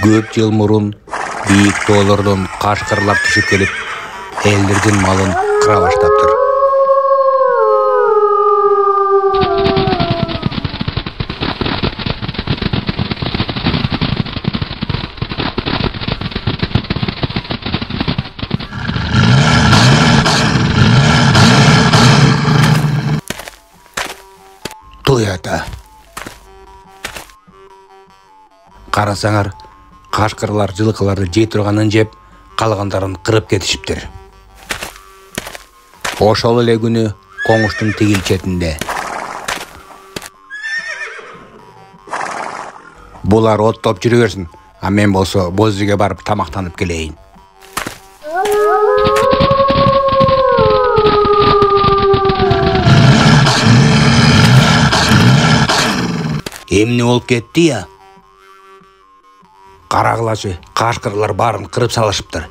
Көп жыл мурун бийик тоолордон кашкырлар түшүп келип, элдердин малын кыра баштаптыр. Туята. Карасаңар, кашкырлар жылкыларды жей турганын жеп, калгандарын кырып кетишиптир. Ошол эле күнү коңуштун тигил четинде булар оттоп жүрө берсин, а мен болсо боз үйгө барып тамактанып келейин. Эмне болуп кетти я? Карагылачы, кашкырлар баарын кырып салышыптыр.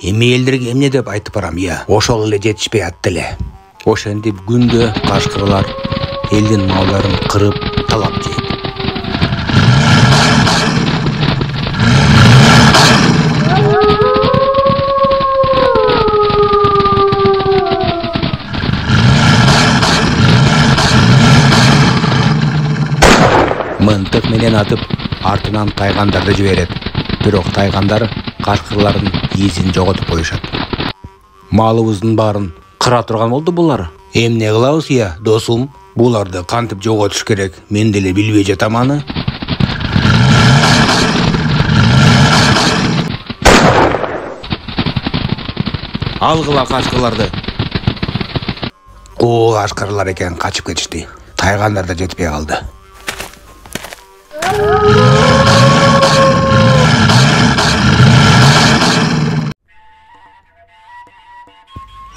Эми элдерге эмне деп айтып барам я? Ошол эле жетишпей атты эле. Ошентип күндө кашкырлар элдин малдарын кырып талап жейт. Мынтык менен атып, артынан тайгандарды жиберет. Бирок тайгандар кашкырлардын изин жоготуп коюшат. Малыбыздын баарын кыра турган болду булар. Эмне кылабыз я, досум? Буларды кантип жоготуш керек? Мен деле билбей жатам аны. Алгыла кашкырларды. Кул кашкырлар экен, качып кетишти. Тайгандар да жетпей калды.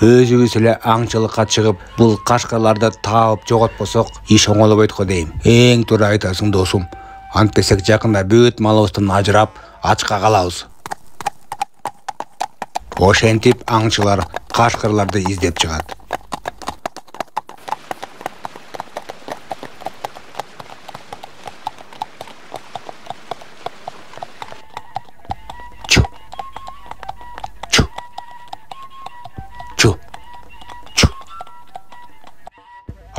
Өзүбүз эле аңчылыкка чыгып, бул кашкырларды таап жоготпосок, иш оңолбойт го дейм. Эң туура айтасың, досум. Антпесек жакында бүт малыбыздан ажырап, ачка калабыз. Ошентип аңчылар кашкырларды издеп чыгат.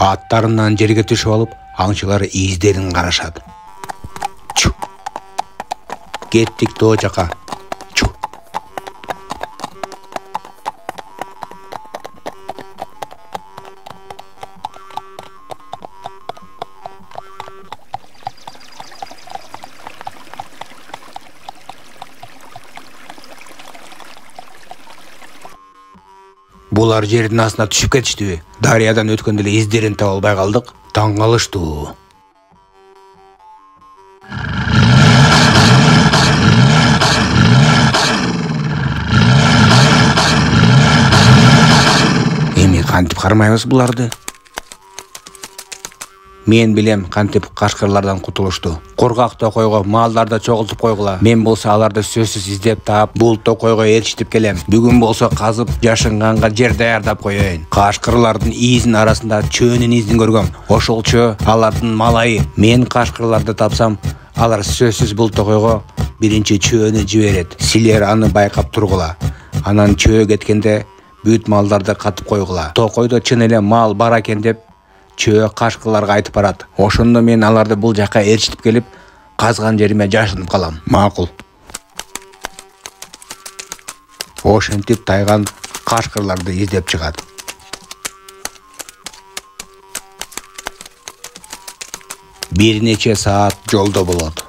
Аттарынан жерге түшүп алып, аңчылар издерин карашат. Кеттик тоо жака. Булар жердин астына түшүп кетиштиби? Дарыядан өткөндө эле издерин таба албай калдык. Таң калыштуу. Эми кантип кармайбыз буларды? Мен билем кантип кашкырлардан кутулушту. Кургак токойго малдарды чогултуп койгула. Мен болсо аларды сөзсүз издеп таап, бул токойго эрişип келем. Бүгүн болсо казып, жашынганга жер даярдап коеюн. Кашкырлардын изин арасында чөөнүн изин көргөм. Ошол чөө алардын малайы. Мен кашкырларды тапсам, алар сөзсүз бул токойго биринчи чөөнү жиберет. Силер аны байкап тургула. Анан чөө кеткенде бүт малдарды катып койгула. Токойдо чын эле мал бар экен деп чөө кашкырларга айтып барат. Ошондо мен аларды бул жака эрişип келип, казган жериме жашынып калам. Макул. Ошентип тайган кашкырларды издеп чыгат. Бир нече саат жолдо болот.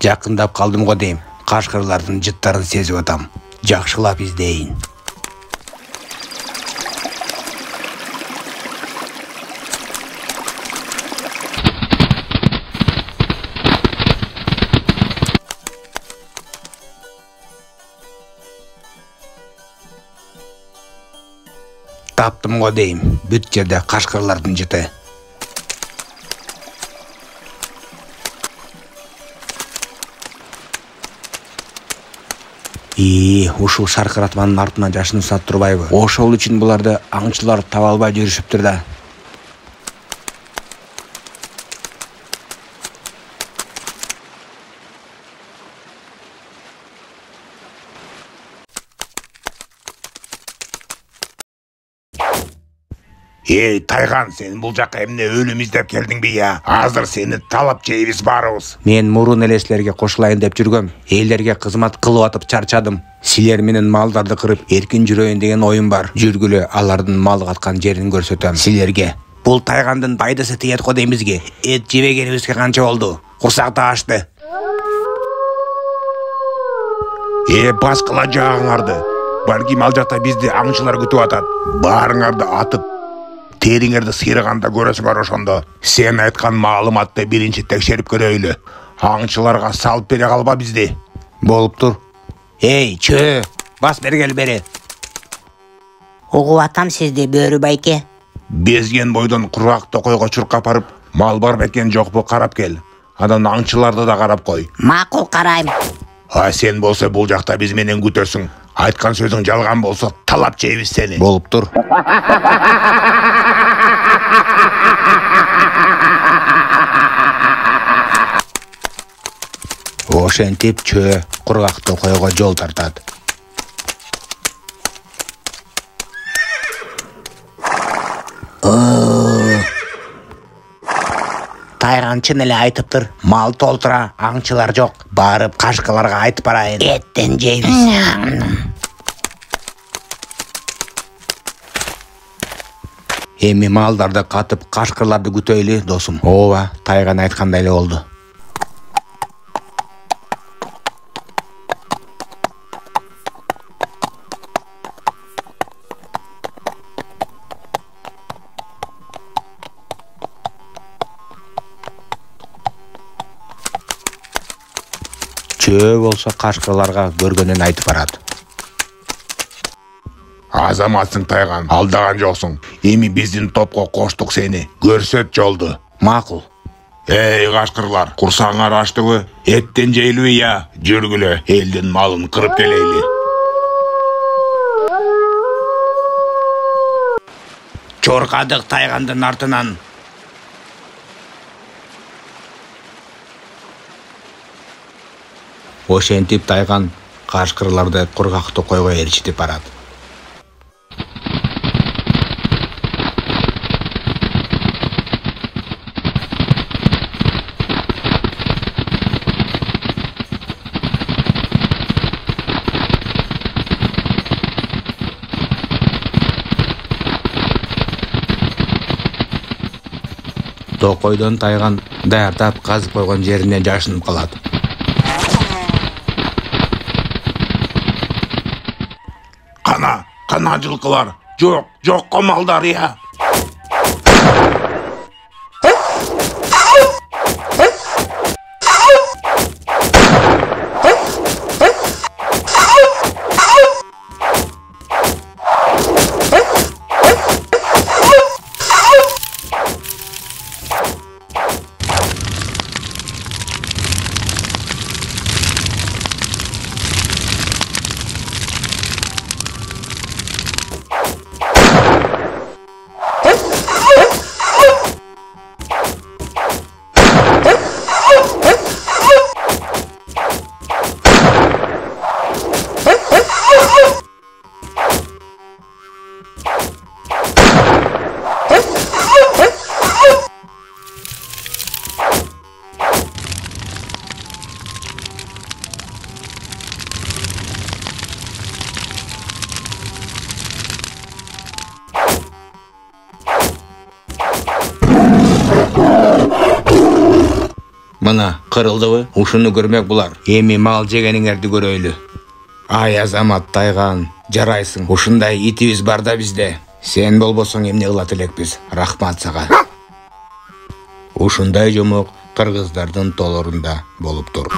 Жакындап калдым го дейм. Кашкырлардын жыттарын сезип атам. Жакшылап издейин. Таптым го дейм. Бүт жерде кашкырлардын жыты. Ушул шаркыратманын артынан жашынсат турбайбы? Ошол үчүн буларды аңчылар таба албай жүрүшүптүр да. Ey Тайган, сен бул жакка эмне өлүм издеп келдиңби я? Азыр сени талап жейбиз барыбыз. Мен мурун элесилерге кошулайын деп жүргөм. Элдерге кызмат кылып атып чарчадым. Силер менен малдарды кырып эркин жүрөйүн деген оюм бар. Жүргүлө алардын мал каткан жерин көрсөтөм силерге. Бул Тайгандын пайдасы тиет го деймизги. Эт жебегенибизге канча болду? Курсак да ачты. Баскыла жагыңарды. Балким ал жакта бизди аңчылар күтүп атат. Баарыңарды атып териңерди сыйраганда көрөсүңөр ошондо. Сен айткан маалыматты биринчи текшерип көрөйлү. Аңчыларга салып бере калба бизди. Болуптур. Чөө, бас бергел бери. Угуп атам сизди, Бөрү байке. Безген бойдон кургак токойго чуркап барып, мал бар бекен жокпу карап кел. Анан аңчыларды да карап кой. Макул, карайм. Сен болсо бул жакта биз менен күтөсүң. Айткан сөзүң жалган болсо талап жейбиз сени. Болуптур. Ошентип чөө кургак токойго жол тартат. Тайган чын эле айтыптыр. Мал толтура, аңчылар жок. Барып кашкаларга айтып барайын. Эттен жейбиз. Эми малдарды катып, кашкырларды күтөйлү, досум. Ооба, Тайган айткандай эле болду. Чөө болсо кашкырларга көргөнүн айтып барат. Азаматсың Тайган, алдаган жоксуң. Эми биздин топко коштук сени. Көрсөт жолду. Макул. Кашкырлар, курсаңар ачтыбы? Эттен жейлби я? Жүргүлө, элдин малын кырып келейли. Чоркадык Тайгандын артынан. Ошентип Тайган кашкырларды кургак токойго ээрчитип барат. Токойдон Тайган даярдап казып койгон жерине жашынып калат. Кана жылкылар. Жок малдар я. Мына кырылдыбы? Ушуну көрмөк булар. Эми мал жегениңерди көрөйлү. Ай Азамат Тайган, жарайсың. Ушундай итибиз бар да бизде. Сен болбосоң эмне кылат элекпиз? Рахмат сага. Ушундай жомок кыргыздардын тоолорунда болуптур.